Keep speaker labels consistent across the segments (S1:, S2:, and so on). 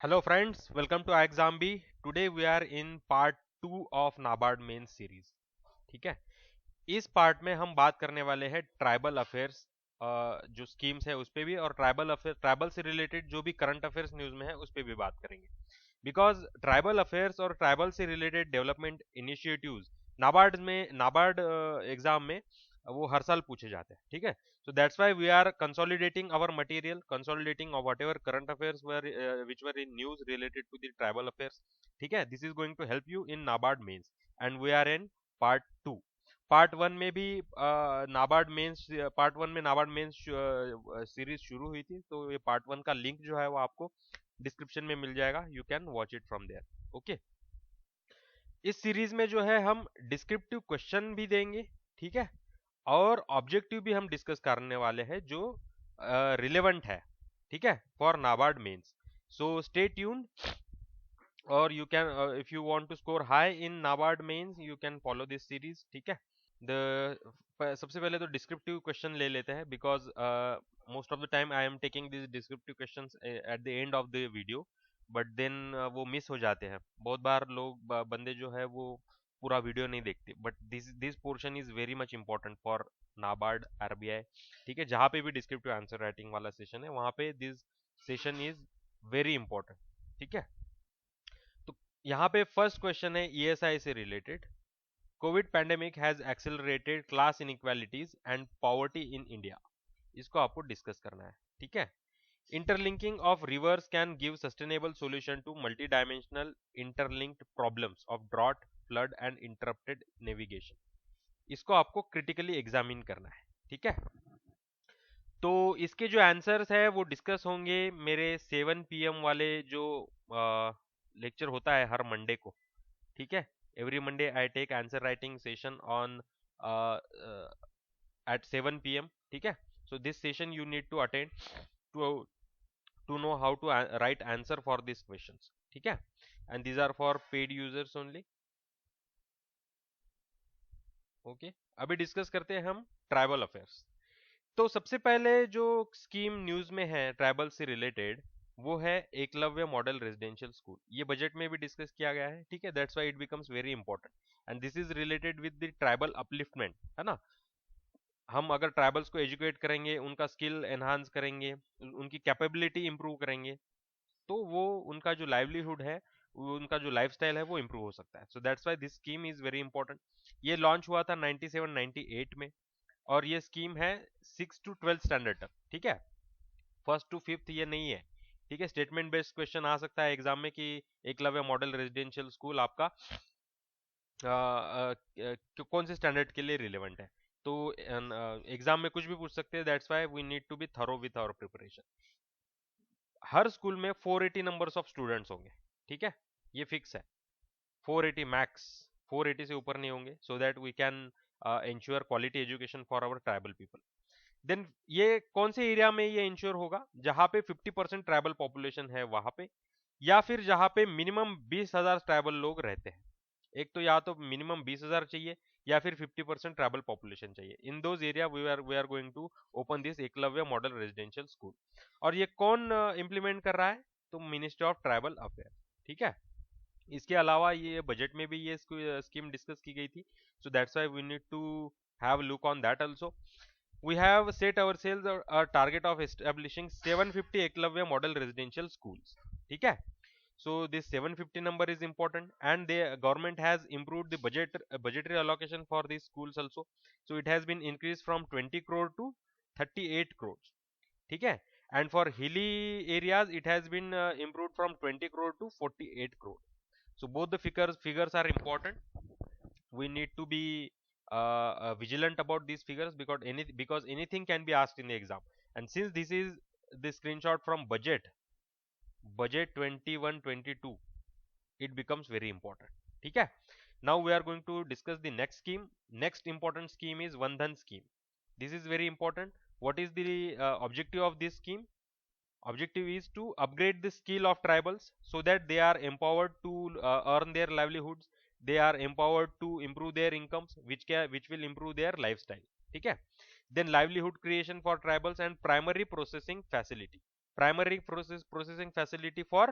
S1: Hello friends, welcome to iXambi. Today we are in part 2 of NABARD main series. ठीक है, इस part में हम बात करने वाले हैं ट्राइबल अफेयर्स जो स्कीम्स है उस पे भी, और ट्राइबल अफेयर ट्राइबल से रिलेटेड जो भी करंट अफेयर्स न्यूज में है उस पे भी बात करेंगे. बिकॉज ट्राइबल अफेयर्स और ट्राइबल से related development initiatives NABARD exam में वो हर साल पूछे जाते हैं. ठीक है, so that's why we are consolidating our material, consolidating of whatever current affairs were which were in news related to the tribal affairs. ठीक है, this is going to help you in NABARD mains and we are in part 2. Part one में भी NABARD mains part one में NABARD mains series शुरू हुई थी, तो ये पार्ट वन का लिंक जो है वो आपको डिस्क्रिप्शन में मिल जाएगा. You can watch it from there. Okay, इस सीरीज में जो है हम डिस्क्रिप्टिव क्वेश्चन भी देंगे. ठीक है, और ऑब्जेक्टिव भी हम डिस्कस करने वाले हैं जो रिलेवेंट है. ठीक है, for NABARD mains. So stay tuned, और you can if you want to score high in NABARD mains you can follow this series. ठीक है, सबसे पहले तो डिस्क्रिप्टिव क्वेश्चन ले लेते हैं, because most of the time I am taking this descriptive questions at the end of the video, but then वो miss हो जाते हैं. बहुत बार लोग बंदे जो है वो पूरा वीडियो नहीं देखते, but this portion is very much important for NABARD RBI. ठीक है, जहाँ पे भी डिस्क्रिप्टिव आंसर राइटिंग वाला सेशन है वहाँ पे this session is very important. ठीक है, तो यहाँ पे फर्स्ट क्वेश्चन है ईएसआई से related. Covid pandemic has accelerated class inequalities and poverty in India. इसको आपको डिस्कस करना है. ठीक है, interlinking of rivers can give sustainable solution to multi dimensional interlinked problems of drought, flood and interrupted navigation. इसको आपको critically examine करना है. ठीक है, तो इसके जो आंसर्स है वो डिस्कस होंगे मेरे 7 PM वाले जो लेक्चर होता है हर मंडे को. ठीक है, every Monday I take answer writing session on at 7 PM. ठीक है, so this session you need to attend to know how to write answer for these questions. ठीक है, and these are for paid users only. Okay, अभी discuss करते हैं हम tribal affairs. तो सबसे पहले जो स्कीम न्यूज में है ट्राइबल से रिलेटेड वो है एकलव्य मॉडल रेजिडेंशियल स्कूल. ये बजट में भी डिस्कस किया गया है. ठीक है, that's why it becomes very important and this is related with the tribal upliftment. है ना, हम अगर ट्राइबल्स को एजुकेट करेंगे, उनका स्किल एनहांस करेंगे, उनकी कैपेबिलिटी इंप्रूव करेंगे, तो वो उनका जो लाइवलीहुड है, उनका जो लाइफस्टाइल है वो इंप्रूव हो सकता है. So that's why this scheme is very important. ये लॉन्च हुआ था 97-98 में, और ये स्कीम है 6 to 12 स्टैंडर्ड तक. ठीक है, फर्स्ट टू फिफ्थ ये नहीं है. ठीक है, स्टेटमेंट बेस्ड क्वेश्चन आ सकता है एग्जाम में कि एकलव्य मॉडल रेजिडेंशियल स्कूल आपका कौन से स्टैंडर्ड के लिए रिलेवेंट है. तो एग्जाम में कुछ भी पूछ सकते हैं. That's why we need to be thorough with our preparation. हर स्कूल में 480 नंबर्स ऑफ स्टूडेंट्स होंगे. ठीक है, ये फिक्स है. 480 मैक्स, 480 से ऊपर नहीं होंगे, so that we can ensure quality education for our tribal people. Then ये कौन से एरिया में ये इंश्योर होगा? जहां पे 50% ट्राइबल पॉपुलेशन है वहां पे, या फिर जहां पे मिनिमम 20,000 ट्राइबल लोग रहते हैं. एक तो या तो मिनिमम 20,000 चाहिए या फिर 50% ट्राइबल पॉपुलेशन चाहिए. In those area we are going to open this Eklavya model residential school. और ये कौन इम्प्लीमेंट कर रहा है? तो मिनिस्ट्री ऑफ ट्राइबल अफेयर. ठीक है, इसके अलावा ये बजट में भी ये स्कीम डिस्कस की गई थी. So that's why we need to have look on that also. We have set ourselves a target of establishing 750 Eklavya model residential schools. ठीक है, so this 750 number is important, and the government has improved the budgetary allocation for these schools also. So it has been increased from 20 crore to 38 crores. ठीक है, and for hilly areas it has been improved from 20 crore to 48 crore. So both the figures are important. We need to be vigilant about these figures, because anything can be asked in the exam. And since this is the screenshot from budget 21-22, it becomes very important. ठीक है, now we are going to discuss the next scheme. Next important scheme is Vandhan scheme. This is very important. What is the objective of this scheme? Objective is to upgrade the skill of tribals so that they are empowered to earn their livelihoods. They are empowered to improve their incomes, which will improve their lifestyle. ठीक है, then livelihood creation for tribals and primary processing facility. Primary processing facility for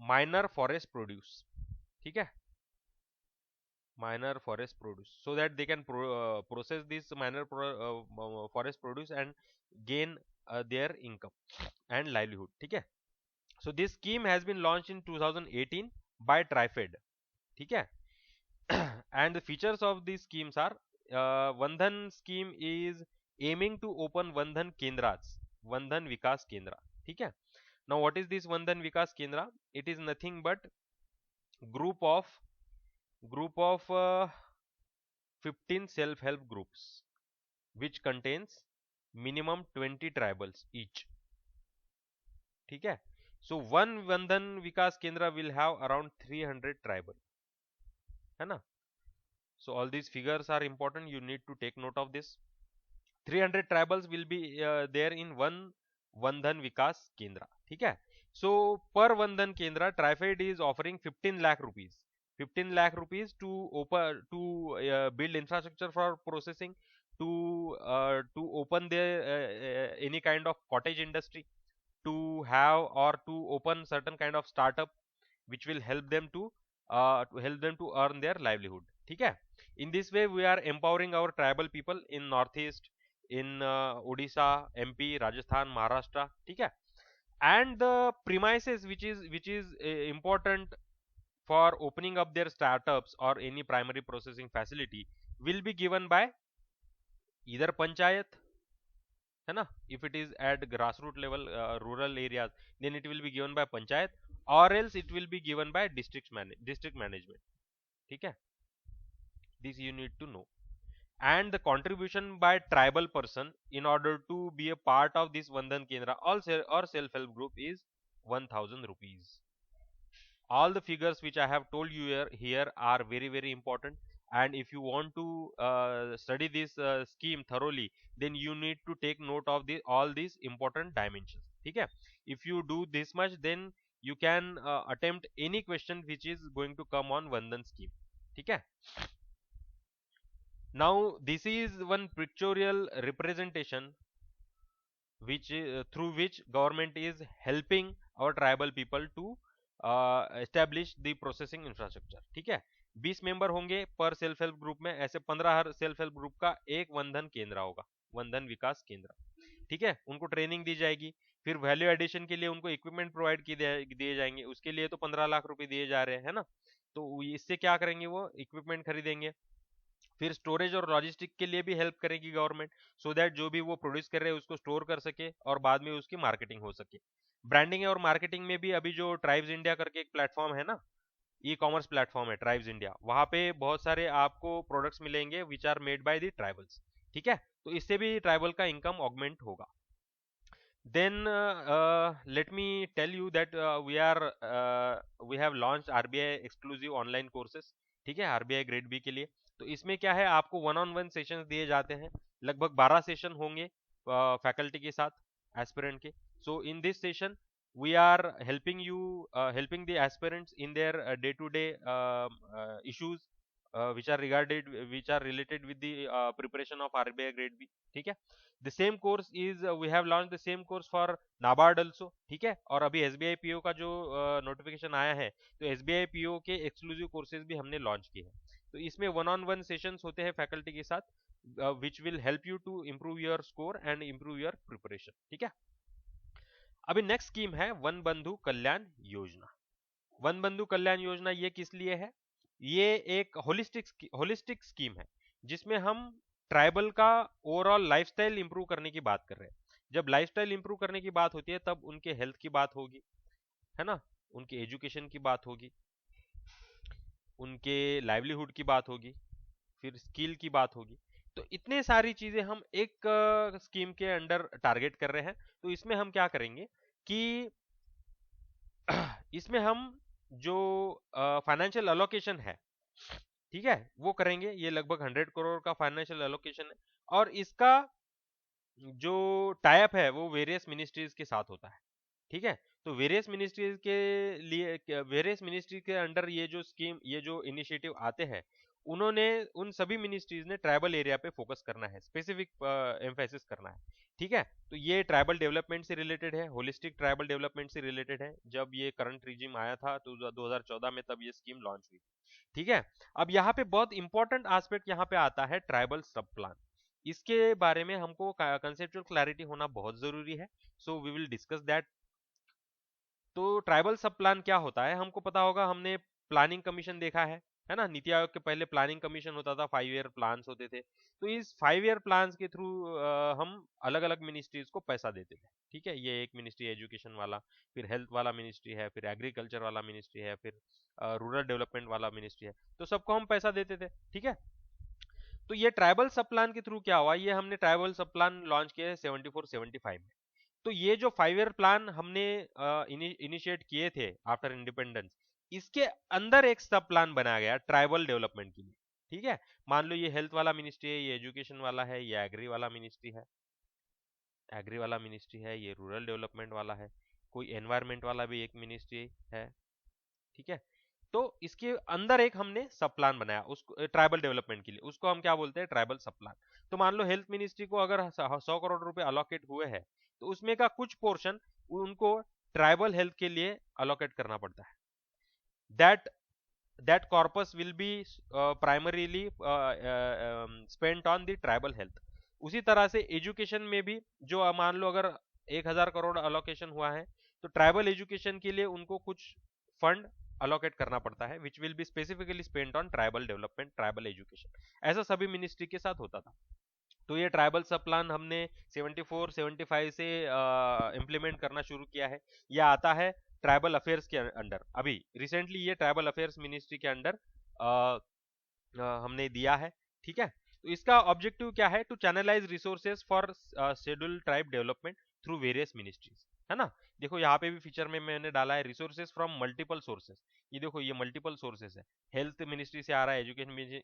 S1: minor forest produce, ठीक है, minor forest produce, so that they can process this minor forest produce and gain their income and livelihood, ठीक है. So this scheme has been launched in 2018 by TriFed, ठीक है. And the features of these schemes are Vandhan scheme is aiming to open Vandhan Kendras, Vandhan Vikas Kendra, ठीक है. Now what is this Vandhan Vikas Kendra? It is nothing but group of 15 self-help groups which contains minimum 20 tribals each, ठीक है. So one Vandhan Vikas Kendra will have around 300 tribal, है ना. So all these figures are important, you need to take note of this. 300 tribals will be there in one Vandhan Vikas Kendra, ठीक है. So per Vandhan Kendra, TriFed is offering 15 lakh rupees, 15 lakh rupees to open to build infrastructure for processing, to open their any kind of cottage industry, to have or to open certain kind of startup which will help them to earn their livelihood, ठीक है. In this way we are empowering our tribal people in northeast, in Odisha, MP, Rajasthan, Maharashtra, ठीक है. And the premises which is important for opening up their startups or any primary processing facility will be given by either panchayat, है ना. If it is at grassroots level, rural areas, then it will be given by panchayat, or else it will be given by district management, ठीक है. This you need to know. And the contribution by tribal person in order to be a part of this Vandhan Kendra or self-help group is 1000 rupees. All the figures which I have told you here are very important, and if you want to study this scheme thoroughly, then you need to take note of all these important dimensions, ठीक है. If you do this much, then you can attempt any question which is going to come on Vandhan scheme, ठीक है. Now this is one pictorial representation which through which government is helping our tribal people to establish the processing infrastructure, ठीक है. 20 member होंगे पर self help group में, ऐसे 15 her self help group का एक वंदन केंद्र होगा, वंदन विकास केंद्र, ठीक है. उनको ट्रेनिंग दी जाएगी, फिर वैल्यू एडिशन के लिए उनको इक्विपमेंट प्रोवाइड दिए जाएंगे, उसके लिए तो 15 लाख रुपए दिए जा रहे हैं ना. तो इससे क्या करेंगे, वो इक्विपमेंट खरीदेंगे. फिर स्टोरेज और लॉजिस्टिक के लिए भी हेल्प करेगी गवर्नमेंट, सो दैट जो भी वो प्रोड्यूस कर रहे हैं उसको स्टोर कर सके और बाद में उसकी मार्केटिंग हो सके. ब्रांडिंग और मार्केटिंग में भी अभी जो ट्राइब्स इंडिया करके एक प्लेटफॉर्म है ना, ई कॉमर्स प्लेटफॉर्म है ट्राइब्स इंडिया, वहां पे बहुत सारे आपको प्रोडक्ट्स मिलेंगे which are made by the tribals, ठीक है. तो इससे भी ट्राइबल का इनकम ऑगमेंट होगा. Then let me tell you that we have launched RBI exclusive online courses, ठीक है, RBI ग्रेड बी के लिए. तो इसमें क्या है, आपको 1-on-1 सेशंस दिए जाते हैं, लगभग 12 सेशन होंगे फैकल्टी के साथ, एस्पिरेंट के. So in this session we are helping the aspirants in their day to day issues which are related with the preparation of RBI grade B, ठीक है. The same course is we have launched the same course for NABARD also, ठीक है. और अभी SBI PO का जो notification आया है, तो SBI PO के एक्सक्लूसिव कोर्सेज भी हमने लॉन्च किए हैं. तो इसमें 1-on-1 सेशंस होते हैं फैकल्टी के साथ, which will help you to improve your score and improve your preparation, ठीक है. अभी नेक्स्ट स्कीम है वन बंधु कल्याण योजना. वन बंधु कल्याण योजना ये किस लिए है, ये एक होलिस्टिक स्कीम है जिसमें हम ट्राइबल का ओवरऑल लाइफस्टाइल इंप्रूव करने की बात कर रहे हैं. जब लाइफस्टाइल इंप्रूव करने की बात होती है तब उनके हेल्थ की बात होगी, है ना, उनके एजुकेशन की बात होगी, उनके लाइवलीहुड की बात होगी, फिर स्किल की बात होगी. तो इतने सारी चीजें हम एक स्कीम के अंडर टारगेट कर रहे हैं. तो इसमें हम क्या करेंगे कि इसमें हम जो फाइनेंशियल अलोकेशन है, ठीक है, वो करेंगे. ये लगभग 100 करोड़ का फाइनेंशियल अलोकेशन है, और इसका जो टाइप है वो वेरियस मिनिस्ट्रीज के साथ होता है, ठीक है. तो वेरियस मिनिस्ट्रीज के लिए, वेरियस मिनिस्ट्री के अंडर ये जो स्कीम, ये जो इनिशिएटिव आते हैं, उन्होंने उन सभी मिनिस्ट्रीज ने ट्राइबल एरिया पे फोकस करना है, स्पेसिफिक एम्फेसिस करना है। ठीक है, तो ये ट्राइबल डेवलपमेंट से रिलेटेड है, होलिस्टिक ट्राइबल डेवलपमेंट से रिलेटेड है। जब ये करंट रिजिम आया था तो 2014 में तब ये स्कीम लॉन्च हुई। ठीक है, अब यहाँ पे बहुत इंपॉर्टेंट एस्पेक्ट यहाँ पे आता है ट्राइबल सब प्लान। इसके बारे में हमको कंसेप्चुअल क्लैरिटी होना बहुत जरूरी है, so we will discuss that. तो ट्राइबल सब प्लान क्या होता है हमको पता होगा, हमने प्लानिंग कमीशन देखा है ना। नीति आयोग के पहले प्लानिंग कमीशन होता था, 5 ईयर प्लान्स होते थे। तो इस 5 ईयर प्लान्स के थ्रू हम अलग अलग मिनिस्ट्रीज को पैसा देते थे। ठीक है, ये एक मिनिस्ट्री एजुकेशन वाला, फिर हेल्थ वाला मिनिस्ट्री है, फिर एग्रीकल्चर वाला मिनिस्ट्री है, फिर रूरल डेवलपमेंट वाला मिनिस्ट्री है। तो सबको हम पैसा देते थे। ठीक है, तो ये ट्राइबल सब प्लान के थ्रू क्या हुआ, ये हमने ट्राइबल सब प्लान लॉन्च किए 74-75 में। तो ये जो 5 ईयर प्लान हमने इनिशिएट किए थे आफ्टर इंडिपेंडेंस, इसके अंदर एक सब प्लान बनाया गया ट्राइबल डेवलपमेंट के लिए। ठीक है, मान लो ये हेल्थ वाला मिनिस्ट्री है, ये एजुकेशन वाला है, ये एग्री वाला मिनिस्ट्री है, एग्री वाला मिनिस्ट्री है, ये रूरल डेवलपमेंट वाला है, कोई एनवायरमेंट वाला भी एक मिनिस्ट्री है। ठीक है, तो इसके अंदर एक हमने सब प्लान बनाया उसको ट्राइबल डेवलपमेंट के लिए, उसको हम क्या बोलते हैं, ट्राइबल सब प्लान। तो मान लो हेल्थ मिनिस्ट्री को अगर 100 करोड़ रुपए अलोकेट हुए हैं, तो उसमें का कुछ पोर्शन उनको ट्राइबल हेल्थ के लिए अलोकेट करना पड़ता है। That corpus will be primarily spent on the tribal health. उसी तरह से एजुकेशन में भी जो मान लो अगर 1000 करोड़ अलोकेशन हुआ है, तो ट्राइबल एजुकेशन के लिए उनको कुछ फंड अलोकेट करना पड़ता है, which will be specifically spent on tribal development, tribal education. ऐसा सभी मिनिस्ट्री के साथ होता था। तो ये ट्राइबल सब प्लान हमने 74-75 से इम्प्लीमेंट करना शुरू किया है। यह आता है ट्राइबल अफेयर्स के अंडर। अभी रिसेंटली ये ट्राइबल अफेयर्स मिनिस्ट्री के अंडर हमने दिया है। ठीक है, तो इसका ऑब्जेक्टिव क्या है, to channelise resources for schedule tribe development through various ministries, है ना। देखो यहाँ पे भी फीचर में मैंने डाला है रिसोर्सेज फ्रॉम मल्टीपल सोर्सेज। ये देखो ये मल्टीपल सोर्सेज है, हेल्थ मिनिस्ट्री से आ रहा है,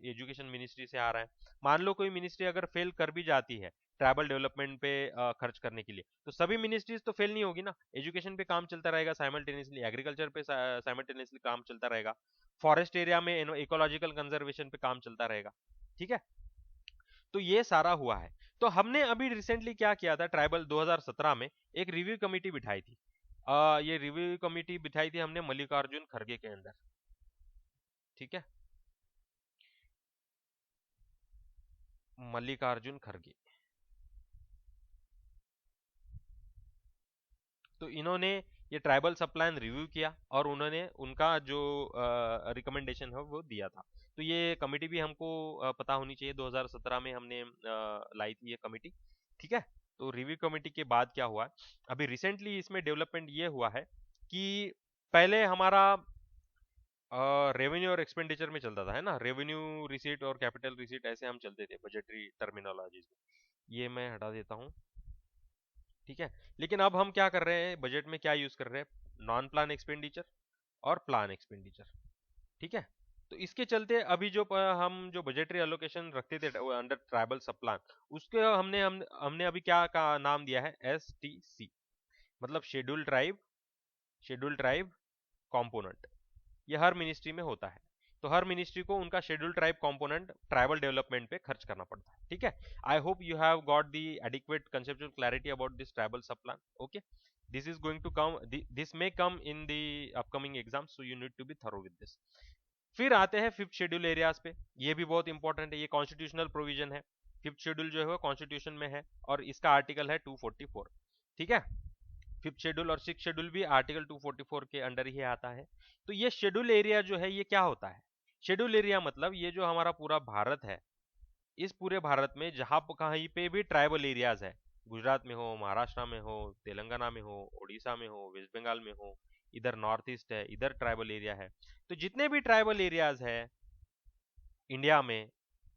S1: एजुकेशन मिनिस्ट्री से आ रहा है। मान लो कोई मिनिस्ट्री अगर फेल कर भी जाती है ट्राइबल डेवलपमेंट पे खर्च करने के लिए, तो सभी मिनिस्ट्रीज तो फेल नहीं होगी ना। एजुकेशन पे काम चलता रहेगा साइमल्टेनियसली, एग्रीकल्चर पे साइमल्टेनियसली काम चलता रहेगा, फॉरेस्ट एरिया में इकोलॉजिकल कंजर्वेशन पे काम चलता रहेगा। ठीक है, तो ये सारा हुआ है। तो हमने अभी रिसेंटली क्या किया था, ट्राइबल 2017 में एक रिव्यू कमेटी बिठाई थी। ये रिव्यू कमेटी बिठाई थी हमने मल्लिकार्जुन खड़गे के अंदर। ठीक है, मल्लिकार्जुन खड़गे। तो इन्होंने ये ट्राइबल सब प्लान रिव्यू किया और उन्होंने उनका जो रिकमेंडेशन है वो दिया था। तो ये कमेटी भी हमको पता होनी चाहिए, 2017 में हमने लाई थी ये कमेटी। ठीक है, तो रिव्यू कमेटी के बाद क्या हुआ, अभी रिसेंटली इसमें डेवलपमेंट ये हुआ है कि पहले हमारा रेवेन्यू और एक्सपेंडिचर में चलता था, है ना, रेवेन्यू रिसीट और कैपिटल रिसीट ऐसे हम चलते थे बजटरी टर्मिनोलॉजीज में। ये मैं हटा देता हूँ। ठीक है, लेकिन अब हम क्या कर रहे हैं, बजट में क्या यूज कर रहे हैं, नॉन प्लान एक्सपेंडिचर और प्लान एक्सपेंडिचर। ठीक है, तो इसके चलते अभी जो हम जो बजटरी एलोकेशन रखते थे अंडर ट्राइबल सब प्लान, उसके हमने अभी क्या का नाम दिया है, STC, मतलब शेड्यूल ट्राइब कॉम्पोनेंट। ये हर मिनिस्ट्री में होता है। तो हर मिनिस्ट्री को उनका schedule tribe component tribal development पे खर्च करना पड़ता है। ठीक है, I hope you have got the adequate conceptual clarity about this tribal sub plan. Okay, this is going to come, this may come in the upcoming exam, so you need to be thorough with this. फिर आते हैं fifth schedule areas पे। ये भी बहुत important है, ये constitutional provision है। फिफ्थ शेड्यूल जो है वो कॉन्स्टिट्यूशन में है और इसका आर्टिकल है 244। ठीक है, फिफ्थ शेड्यूल और सिक्स शेड्यूल भी आर्टिकल 244 के अंडर ही आता है। तो ये शेड्यूल एरिया जो है ये क्या होता है, शेड्यूल एरिया मतलब ये जो हमारा पूरा भारत है, इस पूरे भारत में जहां कहीं पे भी ट्राइबल एरियाज है, गुजरात में हो, महाराष्ट्र में हो, तेलंगाना में हो, उड़ीसा में हो, वेस्ट बंगाल में हो, इधर नॉर्थ ईस्ट है, इधर ट्राइबल एरिया है, तो जितने भी ट्राइबल एरियाज है इंडिया में,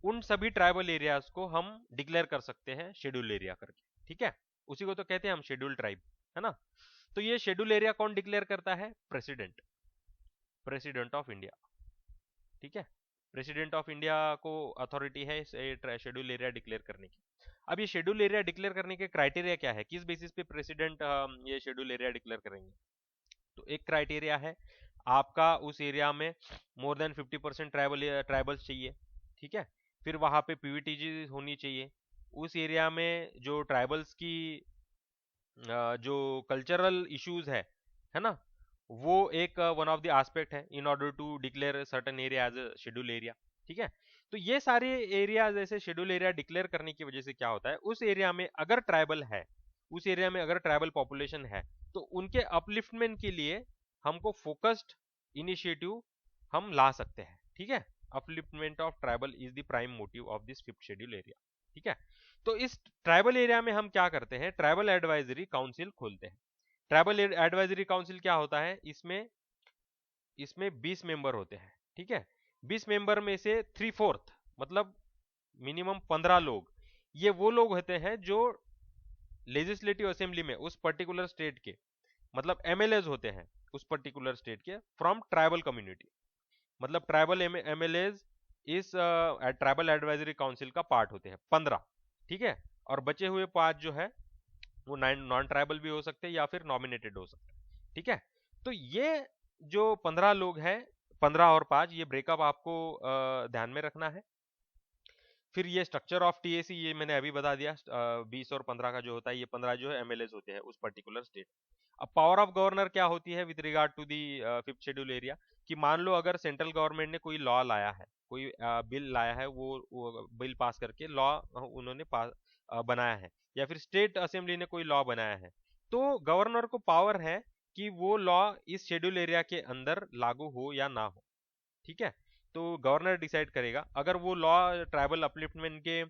S1: उन सभी ट्राइबल एरियाज को हम डिक्लेयर कर सकते हैं शेड्यूल एरिया करके। ठीक है, उसी को तो कहते हैं हम शेड्यूल ट्राइब, है ना। तो ये शेड्यूल एरिया कौन डिक्लेयर करता है, प्रेसिडेंट ऑफ इंडिया। ठीक है, प्रेसिडेंट ऑफ इंडिया को अथॉरिटी है शेड्यूल एरिया डिक्लेयर करने की। अब ये शेड्यूल एरिया डिक्लेयर करने के क्राइटेरिया क्या है, किस बेसिस पे प्रेसिडेंट ये शेड्यूल एरिया डिक्लेयर करेंगे। तो एक क्राइटेरिया है, आपका उस एरिया में मोर देन 50% ट्राइबल्स चाहिए। ठीक है। फिर वहां पे पीवीटीजी होनी चाहिए। उस एरिया में जो ट्राइबल्स की जो कल्चरल इश्यूज है ना, वो एक वन ऑफ द एस्पेक्ट है in order to declare certain area as a schedule area. ठीक है। तो ये सारे एरिया जैसे शेड्यूल एरिया डिक्लेयर करने की वजह से क्या होता है, उस एरिया में अगर ट्राइबल है, उस एरिया में अगर ट्राइबल पॉपुलेशन है, तो उनके अपलिफ्टमेंट के लिए हमको फोकस्ड इनिशिएटिव हम ला सकते हैं। ठीक है। Upliftment of tribal is the prime motive of this 5th schedule area. ठीक है। तो इस ट्राइबल एरिया में हम क्या करते हैं, ट्राइबल एडवाइजरी काउंसिल खोलते हैं। ट्राइबल एडवाइजरी काउंसिल क्या होता है, इसमें इसमें 20 मेंबर होते हैं। ठीक है। 20 मेंबर में से 3/4 मतलब मिनिमम 15 लोग, ये वो लोग होते हैं जो लेजिस्लेटिव असेंबली में उस पर्टिकुलर स्टेट के, मतलब एमएलएज होते हैं उस पर्टिकुलर स्टेट के, फ्रॉम ट्राइबल कम्युनिटी। मतलब ट्राइबल एमएलएज इस ट्राइबल एडवाइजरी काउंसिल का पार्ट होते हैं 15। ठीक है। और बचे हुए 5 जो है वो नॉन ट्राइबल भी हो सकते हैं या फिर नॉमिनेटेड हो सकते हैं। ठीक है। तो ये जो 15 लोग हैं, 15 और 5, ये ब्रेकअप आपको ध्यान में रखना है। फिर ये स्ट्रक्चर ऑफ टीएसी ये मैंने अभी बता दिया, 20 और 15 का जो होता है, ये 15 जो है एमएलएस होते हैं उस पर्टिकुलर स्टेट। अब पावर ऑफ गवर्नर क्या होती है with regard to the 5th schedule area, कि मान लो अगर सेंट्रल गवर्नमेंट ने कोई लॉ लाया है, कोई बिल लाया है, वो बिल पास करके लॉ उन्होंने बनाया है, या फिर स्टेट असेंबली ने कोई लॉ बनाया है, तो गवर्नर को पावर है कि वो लॉ इस शेड्यूल एरिया के अंदर लागू हो या ना हो। ठीक है। तो गवर्नर डिसाइड करेगा। अगर वो लॉ ट्राइबल अपलिफ्टमेंट के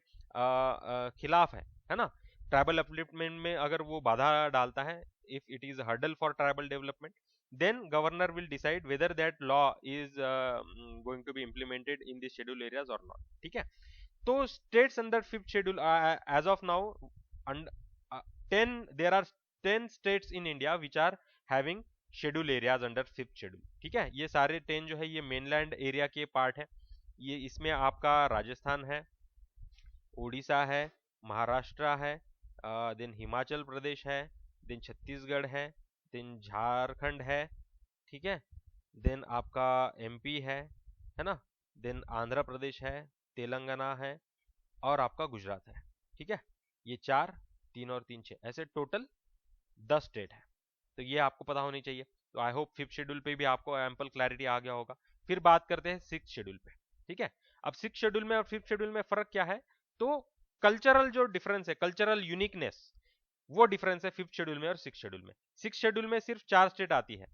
S1: खिलाफ है ना, ट्राइबल अपलिफ्टमेंट में अगर वो बाधा डालता है, if it is hurdle for tribal development, then governor will decide whether that law is going to be implemented in the schedule areas or not। ठीक है। तो states under 5th schedule as of now, and 10 there are 10 states in India which are having schedule areas under 5th schedule. ठीक है। ये सारे 10 जो है ये मेनलैंड एरिया के पार्ट है। ये इसमें आपका राजस्थान है, उड़ीसा है, महाराष्ट्र है, देन हिमाचल प्रदेश है, देन छत्तीसगढ़ है, देन झारखंड है। ठीक है। देन आपका एमपी है ना, देन आंध्र प्रदेश है, तेलंगाना है, और आपका गुजरात है। ठीक है। ये 4, 3 और 3 6 ऐसे टोटल 10 स्टेट है। तो ये आपको पता होनी चाहिए। तो आई होप 5th शेड्यूल पे भी आपको एम्पल क्लैरिटी आ गया होगा। फिर बात करते हैं 6th शेड्यूल पे। ठीक है। अब 6th शेड्यूल में और 5th शेड्यूल में फर्क क्या है, तो कल्चरल जो डिफरेंस है, कल्चरल यूनिकनेस, वो डिफरेंस है 5th शेड्यूल में और 6th शेड्यूल में। 6th शेड्यूल में सिर्फ 4 स्टेट आती है,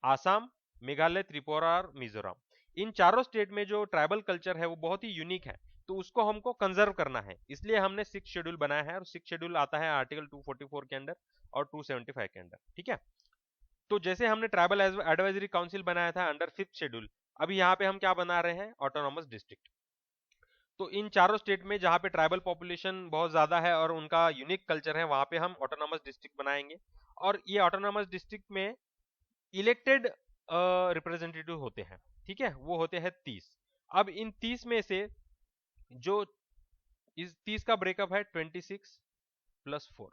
S1: आसाम, मेघालय, त्रिपुरा और मिजोरम। इन चारों स्टेट में जो ट्राइबल कल्चर है वो बहुत ही यूनिक है, तो उसको हमको कंजर्व करना है, इसलिए हमने 6th शेड्यूल बनाया है। और 6th शेड्यूल आता है आर्टिकल 244 के अंदर और 275 के अंदर। ठीक है। तो जैसे हमने ट्राइबल एडवाइजरी काउंसिल बनाया था अंडर 5th शेड्यूल, अभी यहाँ पे हम क्या बना रहे हैं, ऑटोनॉमस डिस्ट्रिक्ट। तो इन चारों स्टेट में जहाँ पे ट्राइबल पॉपुलेशन बहुत ज्यादा है और उनका यूनिक कल्चर है, वहां पे हम ऑटोनॉमस डिस्ट्रिक्ट बनाएंगे। और ये ऑटोनॉमस डिस्ट्रिक्ट में इलेक्टेड रिप्रेजेंटेटिव होते हैं। ठीक है। वो होते हैं 30। अब इन 30 में से जो इस 30 का ब्रेकअप है 26 + 4।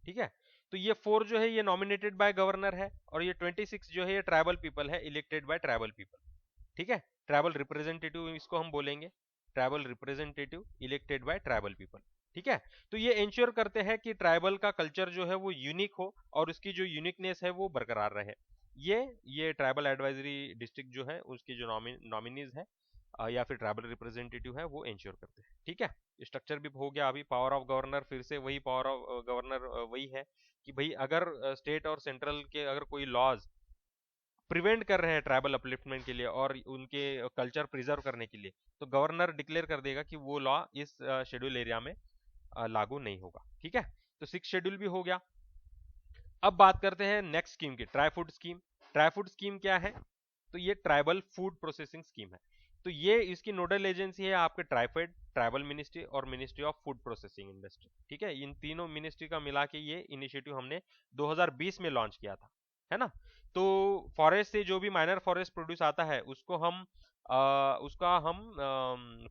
S1: ठीक है। तो ये 4 जो है ये नॉमिनेटेड बाय गवर्नर है, और ये 26 जो है ये ट्राइबल पीपल है, इलेक्टेड बाय ट्राइबल पीपल। ठीक है। ट्राइबल रिप्रेजेंटेटिव इसको हम बोलेंगे, tribal representative elected by tribal people. ठीक है। तो ये इंश्योर करते हैं कि ट्राइबल का कल्चर जो है वो यूनिक हो और उसकी जो यूनिकनेस है वो बरकरार रहे। ये ट्राइबल एडवाइजरी डिस्ट्रिक्ट जो है उसकी जो नॉमिनीज है या फिर ट्राइबल रिप्रेजेंटेटिव है वो इंश्योर करते हैं। ठीक है। स्ट्रक्चर भी हो गया। अभी पावर ऑफ गवर्नर, फिर से वही पावर ऑफ गवर्नर वही है कि भाई अगर स्टेट और सेंट्रल के अगर कोई लॉज प्रिवेंट कर रहे हैं ट्राइबल अपलिफ्टमेंट के लिए और उनके कल्चर प्रिजर्व करने के लिए, तो गवर्नर डिक्लेयर कर देगा कि वो लॉ इस शेड्यूल एरिया में लागू नहीं होगा। ठीक है। तो 6th शेड्यूल भी हो गया। अब बात करते हैं नेक्स्ट स्कीम की, try food scheme. Try food scheme क्या है, तो ये ट्राइबल फूड प्रोसेसिंग स्कीम है। तो ये इसकी नोडल एजेंसी है आपके ट्राइफेड, ट्राइबल मिनिस्ट्री और ministry of food processing industry. ठीक है। इन तीनों मिनिस्ट्री का मिला के ये इनिशिएटिव हमने 2020 में लॉन्च किया था, है ना। तो फॉरेस्ट से जो भी माइनर फॉरेस्ट प्रोड्यूस आता है उसको हम उसका हम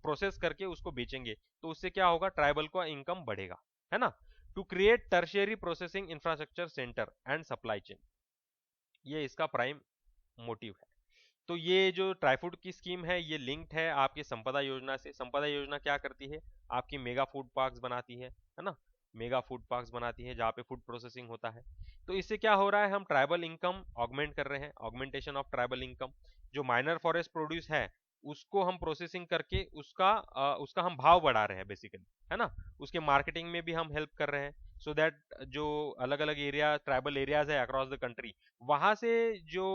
S1: प्रोसेस करके उसको बेचेंगे, तो उससे क्या होगा, ट्राइबल का इनकम बढ़ेगा, है ना। To create tertiary processing infrastructure centre and supply chain, ये इसका प्राइम मोटिव है। तो ये जो ट्राईफूड की स्कीम है ये लिंक्ड है आपके संपदा योजना से। संपदा योजना क्या करती है, आपकी मेगा फूड पार्क्स बनाती है ना, मेगा फूड पार्क्स बनाती है जहाँ पे फूड प्रोसेसिंग होता है। तो इससे क्या हो रहा है, हम ट्राइबल इनकम ऑगमेंट कर रहे हैं, ऑगमेंटेशन ऑफ ट्राइबल इनकम। जो माइनर फॉरेस्ट प्रोड्यूस है उसको हम प्रोसेसिंग करके उसका हम भाव बढ़ा रहे हैं बेसिकली, है ना। उसके मार्केटिंग में भी हम हेल्प कर रहे हैं, सो दैट जो अलग अलग एरिया ट्राइबल एरियाज है अक्रॉस द कंट्री, वहां से जो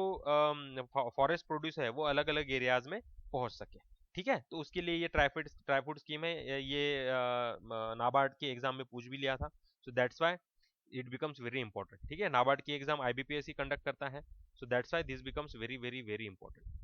S1: फॉरेस्ट प्रोड्यूस है वो अलग अलग एरियाज में पहुंच सके। ठीक है, तो उसके लिए ये ट्राईफूड स्कीम है, ये नाबार्ड के एग्जाम में पूछ भी लिया था, सो that's why it becomes very important. ठीक है, नाबार्ड की एग्जाम आईबीपीएस ही कंडक्ट करता है, so that's why this becomes very very very important.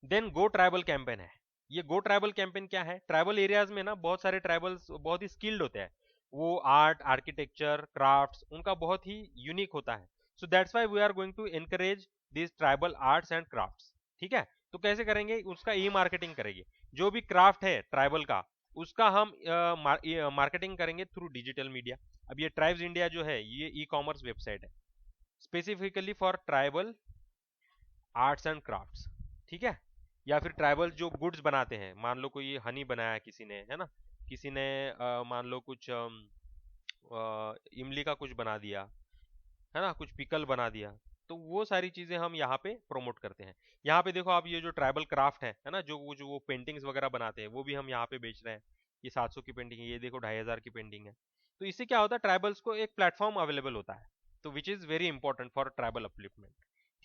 S1: Then go tribal campaign है। ये गो ट्राइबल कैंपेन क्या है, ट्राइबल एरियाज में ना बहुत सारे ट्राइबल्स बहुत ही स्किल्ड होते हैं, वो आर्ट आर्किटेक्चर क्राफ्ट्स उनका बहुत ही यूनिक होता है, so that's why we are going to encourage this tribal arts and crafts. ठीक है, तो कैसे करेंगे, उसका ई मार्केटिंग करेंगे, जो भी क्राफ्ट है ट्राइबल का उसका हम मार्केटिंग करेंगे थ्रू डिजिटल मीडिया। अब ये ट्राइब्स इंडिया जो है ये ई कॉमर्स वेबसाइट है specifically for tribal arts and crafts. ठीक है, या फिर ट्राइबल जो गुड्स बनाते हैं, मान लो कोई हनी बनाया किसी ने, है ना, किसी ने मान लो कुछ इमली का कुछ बना दिया, है ना, कुछ पिकल बना दिया, तो वो सारी चीजें हम यहाँ पे प्रमोट करते हैं। यहाँ पे देखो आप ये जो ट्राइबल क्राफ्ट है ना, जो वो पेंटिंग्स वगैरह बनाते हैं वो भी हम यहाँ पे बेच रहे हैं। ये 700 की पेंटिंग है, ये देखो 2500 की पेंटिंग है। तो इससे क्या होता है, ट्राइबल्स को एक प्लेटफॉर्म अवेलेबल होता है, तो which is very important for tribal upliftment.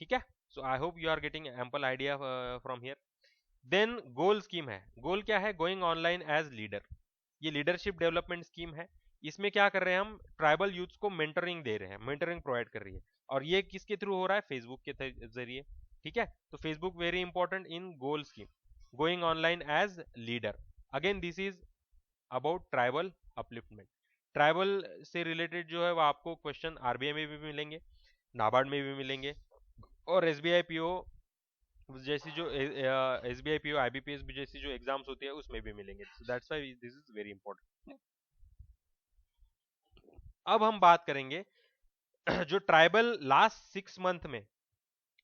S1: ठीक है, so I hope you are getting ample idea from here. Then goal scheme है। गोल क्या है, गोइंग ऑनलाइन एज लीडर। ये लीडरशिप डेवलपमेंट स्कीम है। इसमें क्या कर रहे हैं, हम ट्राइबल यूथ्स को मेंटरिंग दे रहे हैं, मेंटरिंग प्रोवाइड कर रही है, और ये किसके थ्रू हो रहा है, फेसबुक के जरिए। ठीक है, तो Facebook very important in goal scheme, going online as leader. Again this is about tribal upliftment. Tribal से रिलेटेड जो है वो आपको क्वेश्चन आरबीआई में भी मिलेंगे, नाबार्ड में भी मिलेंगे, और एसबीआई पीओ जैसी जो एसबीआई पीओ आईबीपीएस जैसी जो एग्जाम्स होती है उसमें भी मिलेंगे, सो that's why this is very important. अब हम बात करेंगे जो ट्राइबल लास्ट 6 मंथ में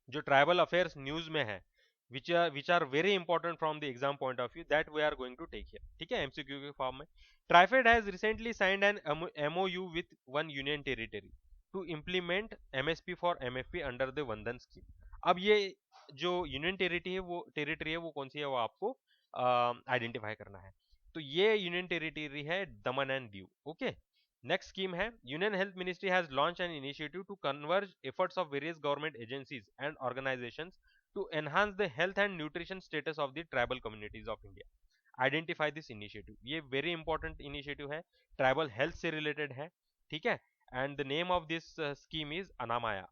S1: जो ट्राइबल अफेयर्स न्यूज में है, which are very important from the exam point of view, that we are going to take here. ठीक है, एमसीक्यू के फॉर्म में। TRIFED has recently signed an MoU with one union territory to implement MSP for MFP under the Vandhan scheme. अब ये जो union territory है वो कौन सी है, वो आपको आइडेंटिफाई करना है। तो ये यूनियन टेरिटरी है Daman and Diu. Okay, next scheme है, union health ministry has launch an initiative to converge efforts of various government agencies and organisations to enhance the health and nutrition status of the tribal communities of India. Identify this initiative, ये very important initiative है, tribal health से related है। ठीक है, and the name of this scheme is Anamaya,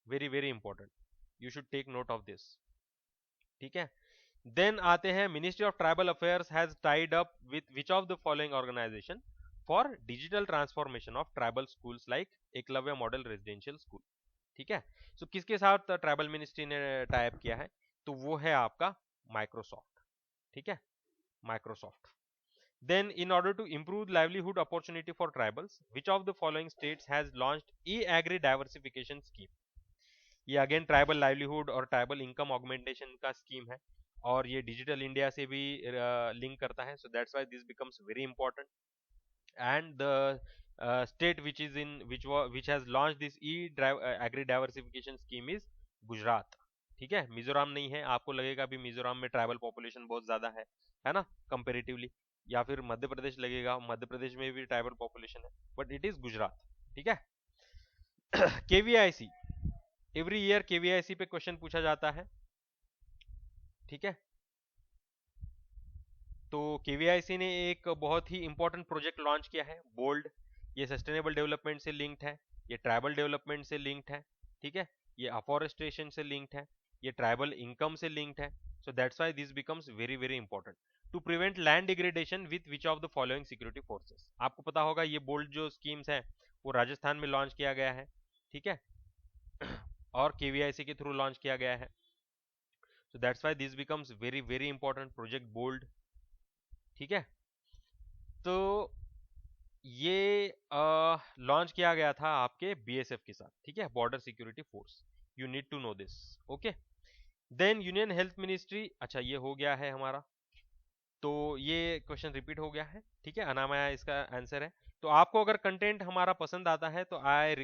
S1: very very important, you should take note of this. ठीक है, then आते हैं, ministry of tribal affairs has tied up with which of the following organisation for digital transformation of tribal schools like Eklavya model residential school. ठीक है, सो किसके साथ tribal ministry ने type किया है, तो वो है आपका माइक्रोसॉफ्ट। ठीक है, Microsoft. Then, in order to improve livelihood opportunity for tribals, which of the following states has launched e-agri diversification scheme? ये अगेन ट्राइबल लाइवलीहुड और ट्राइबल इनकम ऑगमेंटेशन का स्कीम है, और ये डिजिटल इंडिया से भी लिंक करता है, so that's why this becomes very important. And the state which has launched this agri diversification scheme is Gujarat. ठीक है, मिजोरम नहीं है, आपको लगेगा भी मिजोरम में ट्राइबल पॉपुलेशन बहुत ज्यादा है ना, कंपेरेटिवली, या फिर मध्य प्रदेश लगेगा, मध्य प्रदेश में भी ट्राइबल पॉपुलेशन है, बट इट इज गुजरात। ठीक है, केवीआईसी, एवरी ईयर केवीआईसी पे क्वेश्चन पूछा जाता है। ठीक है, तो केवीआईसी ने एक बहुत ही इंपॉर्टेंट प्रोजेक्ट लॉन्च किया है, बोल्ड। ये सस्टेनेबल डेवलपमेंट से लिंक्ड है, ये ट्राइबल डेवलपमेंट से लिंक्ड है। ठीक है, ये अफॉरेस्टेशन से लिंक्ड है, ये ट्राइबल इनकम से लिंक्ड है, so that's why this becomes very very important. To prevent land degradation with which of the following security forces. आपको पता होगा ये बोल्ड जो स्कीम्स है वो राजस्थान में लॉन्च किया गया है। ठीक है, और केवीआईसी के थ्रू लॉन्च किया गया है, so that's why this becomes very very important project bold। ठीक है, तो ये लॉन्च किया गया था आपके बीएसएफ के साथ। ठीक है, border security force, you need to know this. Okay, then union health ministry, अच्छा ये हो गया है हमारा, तो ये क्वेश्चन रिपीट हो गया है, ठीक है, अनामया इसका आंसर है। तो आपको अगर कंटेंट हमारा पसंद आता है तो I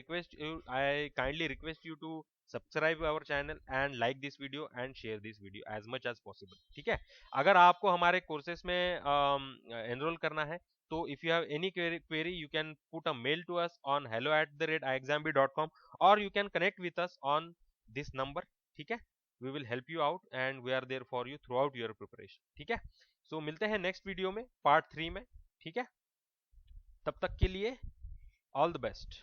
S1: kindly request you to subscribe our channel and like this video and share this video as much as possible, ठीक है। अगर आपको हमारे कोर्सेज में एनरोल करना है तो if you have any query you can put a mail to us on hello@iexamb.com और you can connect with us on this number, ठीक है। We will help you out and we are there for you throughout your preparation, ठीक है। सो मिलते हैं next video में part 3 में, ठीक है। तब तक के लिए ऑल द बेस्ट।